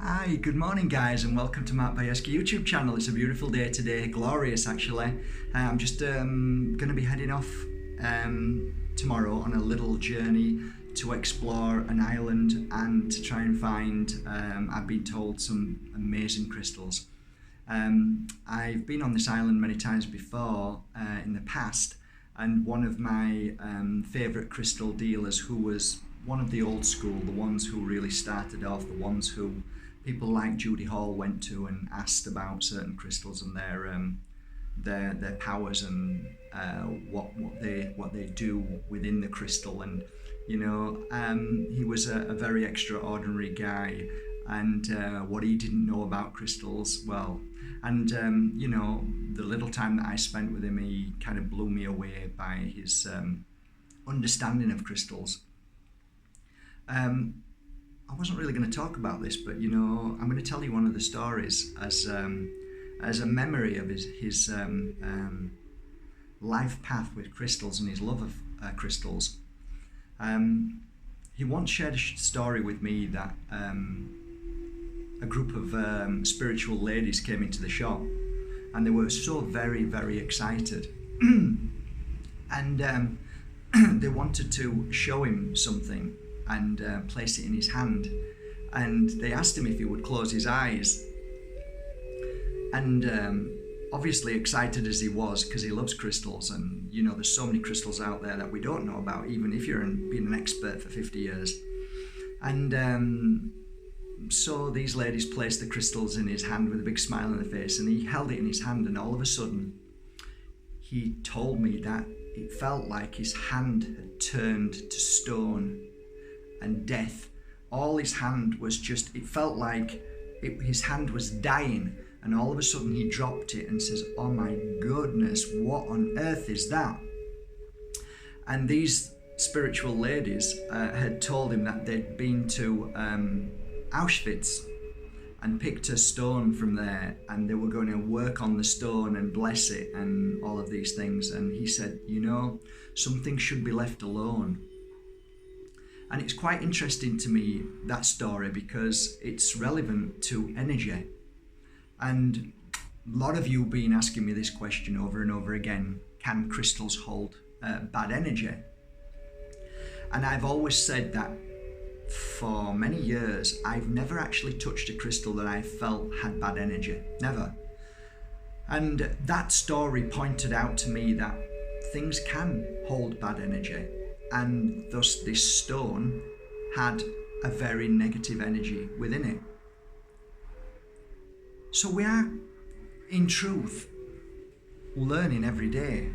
Hi, good morning guys, and welcome to P.E.H YouTube channel. It's a beautiful day today, glorious actually. I'm just going to be heading off tomorrow on a little journey to explore an island and to try and find, I've been told, some amazing crystals. I've been on this island many times before in the past, and one of my favourite crystal dealers, who was one of the old school, the ones who really started off, the ones who people like Judy Hall went to and asked about certain crystals and their powers and what they do within the crystal. And he was a very extraordinary guy, and what he didn't know about crystals, well, and the little time that I spent with him, he kind of blew me away by his understanding of crystals. I wasn't really going to talk about this, but I'm going to tell you one of the stories as a memory of his life path with crystals and his love of crystals. He once shared a story with me that a group of spiritual ladies came into the shop, and they were so very, very excited, and they wanted to show him something and place it in his hand, and they asked him if he would close his eyes. And obviously excited as he was, because he loves crystals, and there's so many crystals out there that we don't know about, even if you're been an expert for 50 years. And so these ladies placed the crystals in his hand with a big smile on the face, and he held it in his hand, and all of a sudden he told me that it felt like his hand had turned to stone and death. All his hand was just, it felt like his hand was dying, and all of a sudden he dropped it and says, "Oh my goodness, what on earth is that?" And these spiritual ladies had told him that they'd been to Auschwitz and picked a stone from there, and they were going to work on the stone and bless it and all of these things. And he said, something should be left alone. And it's quite interesting to me, that story, because it's relevant to energy. And a lot of you have been asking me this question over and over again: can crystals hold bad energy? And I've always said that for many years, I've never actually touched a crystal that I felt had bad energy. Never. And that story pointed out to me that things can hold bad energy. And thus this stone had a very negative energy within it. So we are, in truth, learning every day.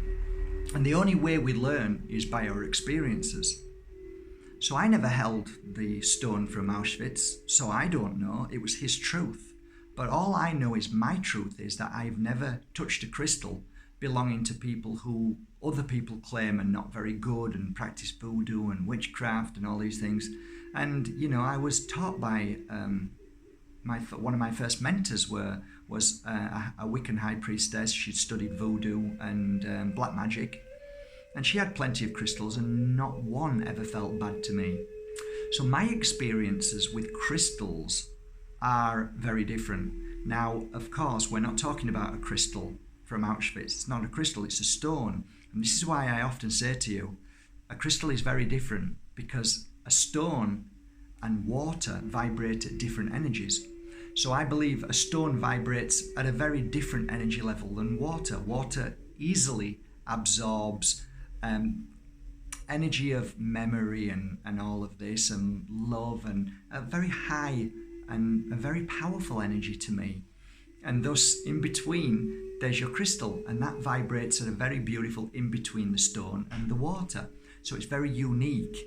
And the only way we learn is by our experiences. So I never held the stone from Auschwitz, so I don't know. It was his truth. But all I know is my truth is that I've never touched a crystal belonging to people who other people claim are not very good and practice voodoo and witchcraft and all these things. And I was taught by one of my first mentors was a Wiccan high priestess. She'd studied voodoo and black magic, and she had plenty of crystals, and not one ever felt bad to me. So my experiences with crystals are very different. Now, of course, we're not talking about a crystal from Auschwitz. It's not a crystal, it's a stone. And this is why I often say to you, a crystal is very different, because a stone and water vibrate at different energies. So I believe a stone vibrates at a very different energy level than water. Water easily absorbs energy of memory and all of this, and love, and a very high and a very powerful energy to me. And thus, in between, there's your crystal, and that vibrates at a very beautiful in between the stone and the water. So it's very unique.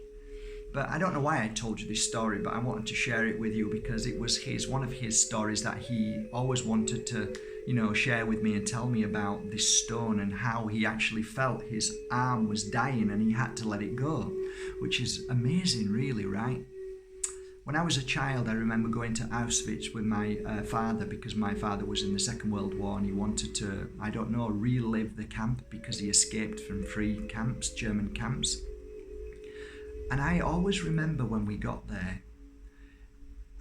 But I don't know why I told you this story, but I wanted to share it with you because it was one of his stories that he always wanted to, share with me and tell me about this stone, and how he actually felt his arm was dying and he had to let it go, which is amazing, really, right? When I was a child, I remember going to Auschwitz with my father, because my father was in the Second World War and he wanted to, relive the camp, because he escaped from 3 camps, German camps. And I always remember when we got there,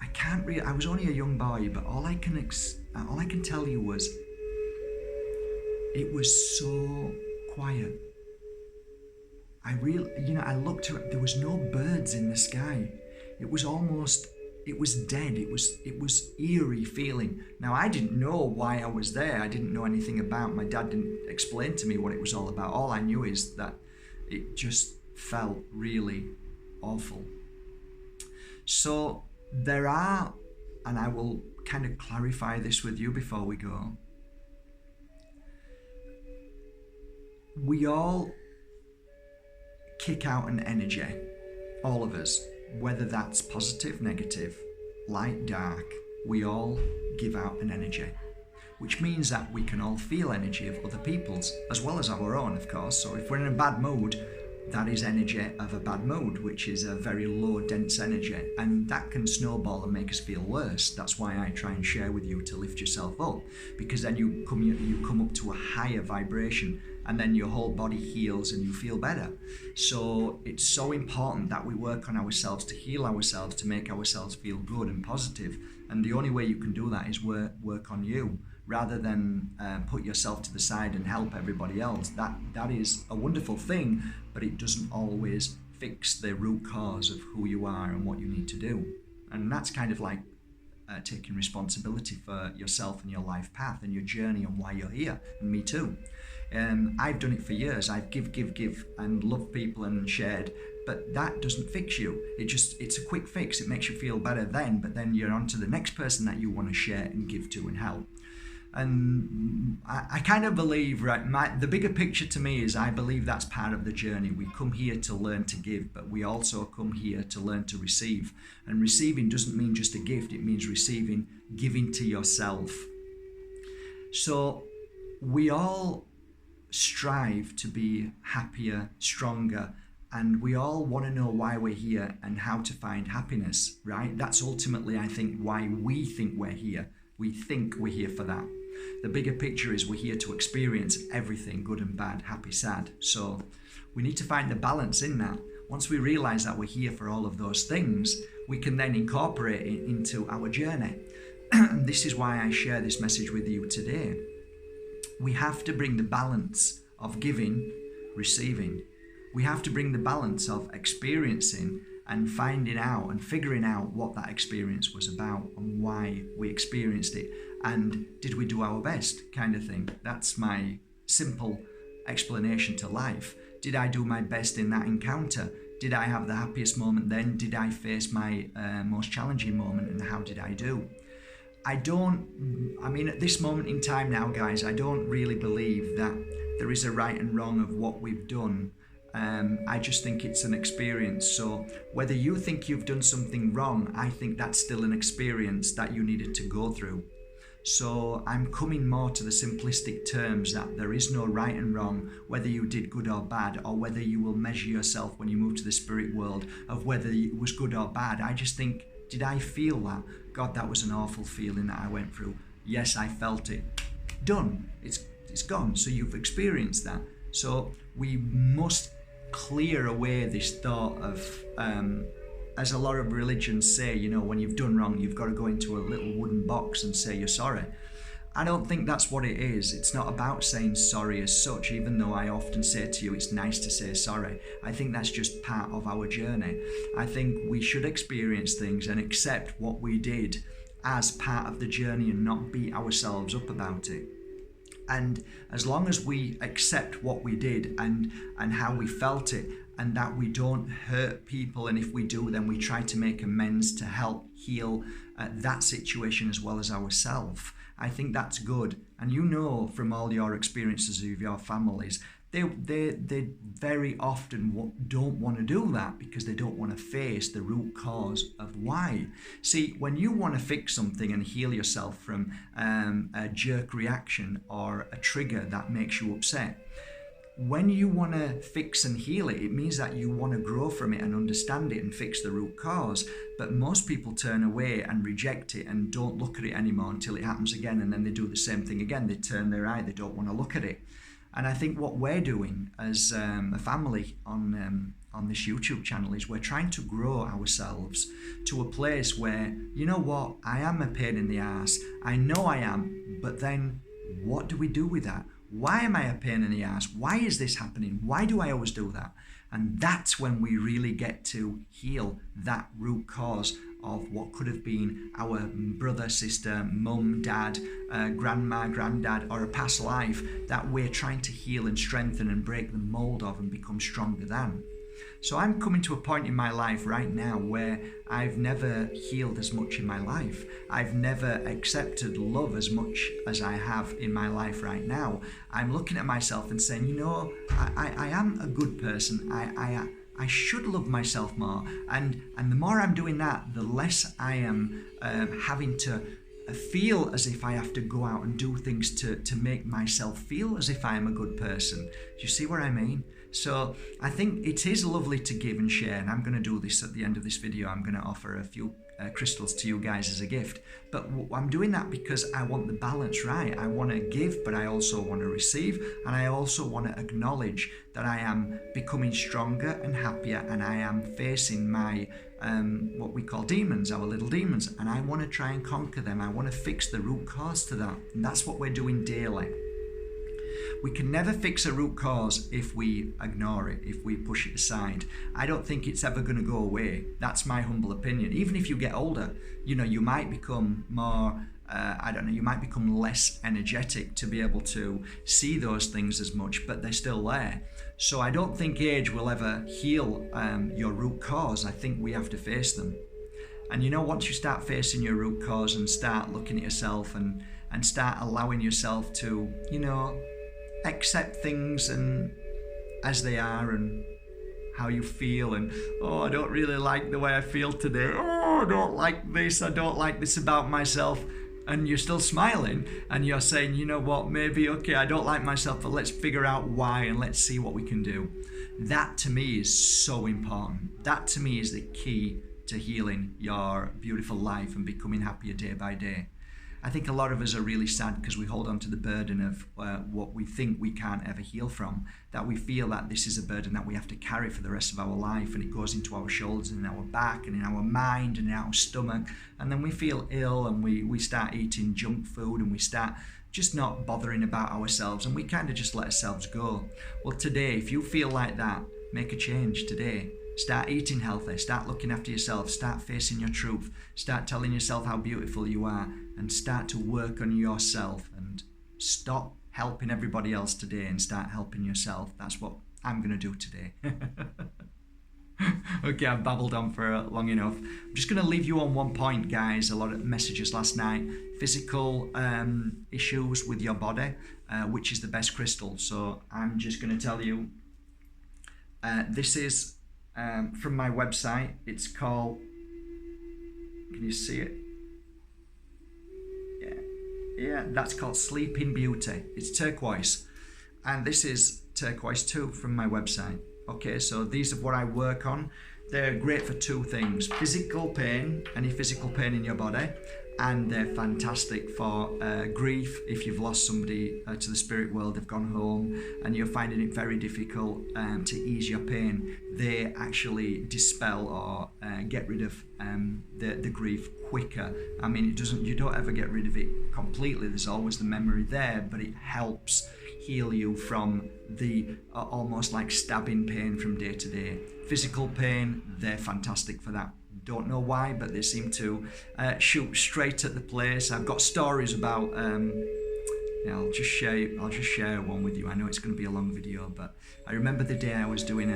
I can't I was only a young boy, but all I can tell you was it was so quiet. I looked at, there was no birds in the sky. It was dead. It was eerie feeling. Now, I didn't know why I was there. I didn't know anything about, my dad didn't explain to me what it was all about. All I knew is that it just felt really awful. So there are, and I will kind of clarify this with you before we go. We all kick out an energy, all of us, whether that's positive, negative, light, dark, we all give out an energy, which means that we can all feel energy of other people's as well as our own, of course. So if we're in a bad mood, that is energy of a bad mood, which is a very low, dense energy, and that can snowball and make us feel worse. That's why I try and share with you to lift yourself up, because then you come up to a higher vibration, and then your whole body heals and you feel better. So it's so important that we work on ourselves to heal ourselves, to make ourselves feel good and positive. And the only way you can do that is work on you, rather than put yourself to the side and help everybody else. That is a wonderful thing, but it doesn't always fix the root cause of who you are and what you need to do. And that's kind of like taking responsibility for yourself and your life path and your journey and why you're here, and me too. I've done it for years. I've give and loved people and shared, but that doesn't fix you. It's a quick fix. It makes you feel better then, but then you're on to the next person that you want to share and give to and help. And I kind of believe, right, the bigger picture to me is I believe that's part of the journey. We come here to learn to give, but we also come here to learn to receive. And receiving doesn't mean just a gift, it means giving to yourself. So we all strive to be happier, stronger, and we all want to know why we're here and how to find happiness, right? That's ultimately, I think, why we think we're here. We think we're here for that. The bigger picture is we're here to experience everything, good and bad, happy, sad. So we need to find the balance in that. Once we realize that we're here for all of those things, we can then incorporate it into our journey. And this is why I share this message with you today. We have to bring the balance of giving, receiving. We have to bring the balance of experiencing and finding out and figuring out what that experience was about and why we experienced it, and did we do our best, kind of thing. That's my simple explanation to life. Did I do my best in that encounter? Did I have the happiest moment then? Did I face my most challenging moment, and how did I do? At this moment in time now, guys, I don't really believe that there is a right and wrong of what we've done. I just think it's an experience. So whether you think you've done something wrong, I think that's still an experience that you needed to go through. So I'm coming more to the simplistic terms that there is no right and wrong, whether you did good or bad, or whether you will measure yourself when you move to the spirit world of whether it was good or bad. I just think, did I feel that? God, that was an awful feeling that I went through. Yes, I felt it. Done. It's gone. So you've experienced that. So we must clear away this thought of, as a lot of religions say, when you've done wrong, you've got to go into a little wooden box and say you're sorry. I don't think that's what it is. It's not about saying sorry as such, even though I often say to you, it's nice to say sorry. I think that's just part of our journey. I think we should experience things and accept what we did as part of the journey and not beat ourselves up about it. And as long as we accept what we did and how we felt it, and that we don't hurt people, and if we do, then we try to make amends to help heal that situation as well as ourselves, I think that's good. And from all your experiences of your families, they very often don't want to do that because they don't want to face the root cause of why. See, when you want to fix something and heal yourself from a jerk reaction or a trigger that makes you upset, when you want to fix and heal it, it means that you want to grow from it and understand it and fix the root cause. But most people turn away and reject it and don't look at it anymore until it happens again, and then they do the same thing again. They turn their eye, they don't want to look at it. And I think what we're doing as a family on on this YouTube channel is we're trying to grow ourselves to a place where, you know what, I am a pain in the ass. I know I am, but then what do we do with that? Why am I a pain in the ass? Why is this happening? Why do I always do that? And that's when we really get to heal that root cause of what could have been our brother, sister, mum, dad, grandma, granddad, or a past life that we're trying to heal and strengthen and break the mold of and become stronger than. So I'm coming to a point in my life right now where I've never healed as much in my life. I've never accepted love as much as I have in my life right now. I'm looking at myself and saying, you know, I am a good person. I should love myself more. And the more I'm doing that, the less I am having to feel as if I have to go out and do things to make myself feel as if I am a good person. Do you see what I mean? So I think it is lovely to give and share, and I'm going to do this at the end of this video. I'm going to offer a few crystals to you guys as a gift, but I'm doing that because I want the balance right. I want to give, but I also want to receive, and I also want to acknowledge that I am becoming stronger and happier, and I am facing my what we call demons, our little demons, and I want to try and conquer them. I want to fix the root cause to that, and that's what we're doing daily. We can never fix a root cause if we ignore it, if we push it aside. I don't think it's ever going to go away. That's my humble opinion. Even if you get older, you know, you might become more, you might become less energetic to be able to see those things as much, but they're still there. So I don't think age will ever heal your root cause. I think we have to face them. And you know, once you start facing your root cause and start looking at yourself and start allowing yourself to, you know, accept things and as they are and how you feel, and oh, I don't really like the way I feel today, oh, I don't like this about myself, and you're still smiling and you're saying, you know what, maybe, okay, I don't like myself, but let's figure out why and let's see what we can do. That to me is so important. That to me is the key to healing your beautiful life and becoming happier day by day. I think a lot of us are really sad because we hold on to the burden of what we think we can't ever heal from, that we feel that this is a burden that we have to carry for the rest of our life, and it goes into our shoulders and in our back and in our mind and in our stomach, and then we feel ill and we start eating junk food and we start just not bothering about ourselves and we kind of just let ourselves go. Well, today, if you feel like that, make a change today. Start eating healthy, start looking after yourself, start facing your truth, start telling yourself how beautiful you are, and start to work on yourself and stop helping everybody else today and start helping yourself. That's what I'm going to do today. Okay, I've babbled on for long enough. I'm just going to leave you on one point, guys. A lot of messages last night. Physical issues with your body, which is the best crystal. So I'm just going to tell you, this is from my website. It's called, can you see it? Yeah, that's called Sleeping Beauty. It's turquoise, and this is turquoise too from my website. Okay, so these are what I work on. They're great for two things: physical pain, any physical pain in your body, and they're fantastic for grief. If you've lost somebody to the spirit world, they've gone home and you're finding it very difficult to ease your pain, they actually dispel or get rid of the grief quicker. I mean, you don't ever get rid of it completely. There's always the memory there, but it helps heal you from the almost like stabbing pain from day to day. Physical pain, they're fantastic for that. Don't know why, but they seem to shoot straight at the place. I've got stories about. I'll just share one with you. I know it's going to be a long video, but I remember the day I was doing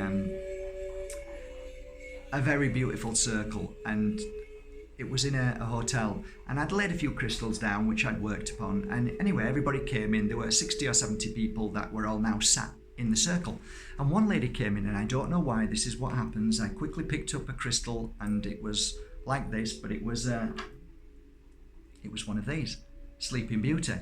a very beautiful circle, and it was in a hotel, and I'd laid a few crystals down which I'd worked upon, and anyway, everybody came in. There were 60 or 70 people that were all now sat in the circle, and one lady came in, and I don't know why, this is what happens. I quickly picked up a crystal, and it was like this, but it was one of these, Sleeping Beauty,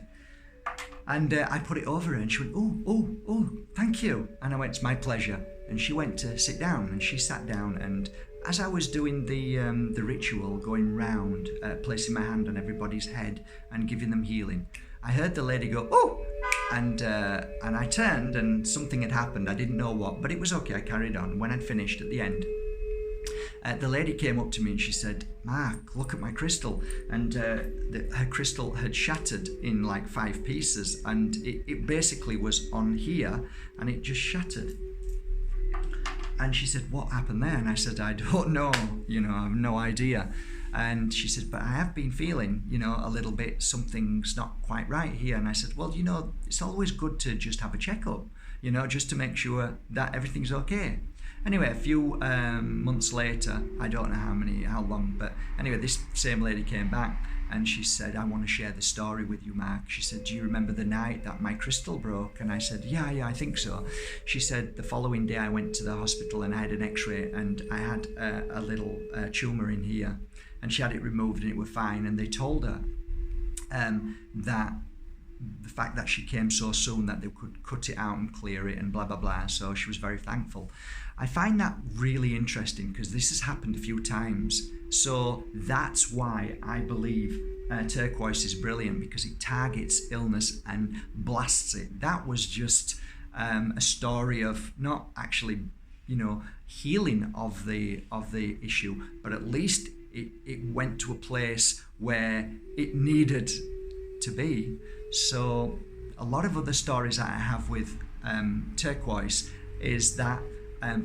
and I put it over her, and she went, oh, thank you, and I went, it's my pleasure, and she went to sit down, and she sat down, and as I was doing the ritual, going round, placing my hand on everybody's head and giving them healing, I heard the lady go, oh, And I turned, and something had happened. I didn't know what, but it was okay. I carried on. When I'd finished at the end, the lady came up to me and she said, "Mark, look at my crystal." And her crystal had shattered in like 5 pieces, and it basically was on here, and it just shattered. And she said, "What happened there?" And I said, "I don't know, I have no idea." And she said, "But I have been feeling, a little bit, something's not quite right here." And I said, "Well, it's always good to just have a checkup, just to make sure that everything's okay." Anyway, a few months later, I don't know how long, but anyway, this same lady came back and she said, "I want to share the story with you, Mark." She said, "Do you remember the night that my crystal broke?" And I said, yeah, I think so. She said, "The following day I went to the hospital and I had an x-ray, and I had a little tumour in here, and she had it removed and it was fine." And they told her that the fact that she came so soon that they could cut it out and clear it and blah, blah, blah. So she was very thankful. I find that really interesting because this has happened a few times. So that's why I believe turquoise is brilliant, because it targets illness and blasts it. That was just a story of not actually, healing of the issue, but at least it went to a place where it needed to be. So a lot of other stories that I have with turquoise is that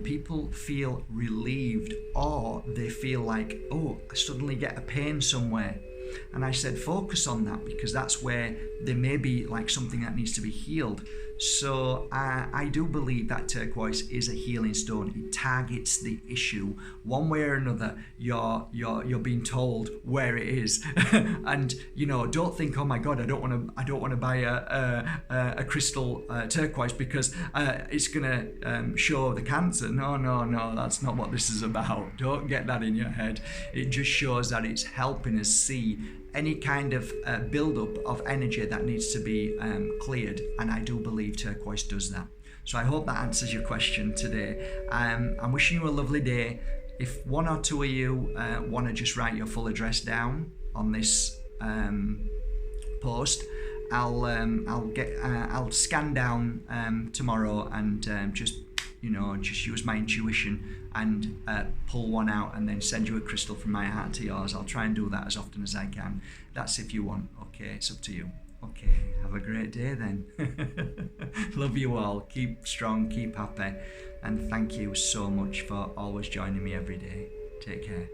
people feel relieved, or they feel like, "Oh, I suddenly get a pain somewhere." And I said, focus on that, because that's where there may be like something that needs to be healed. So I do believe that turquoise is a healing stone. It targets the issue one way or another. You're being told where it is, and don't think, "Oh my God, I don't want to buy a crystal turquoise because it's gonna show the cancer." No, that's not what this is about. Don't get that in your head. It just shows that it's helping us see any kind of build-up of energy that needs to be cleared, and I do believe turquoise does that. So I hope that answers your question today. I'm wishing you a lovely day. If one or two of you want to just write your full address down on this post, I'll scan down tomorrow and just use my intuition and pull one out and then send you a crystal from my heart to yours. I'll try and do that as often as I can. That's if you want. Okay, it's up to you. Okay, have a great day then. Love you all. Keep strong, keep happy, and thank you so much for always joining me every day. Take care.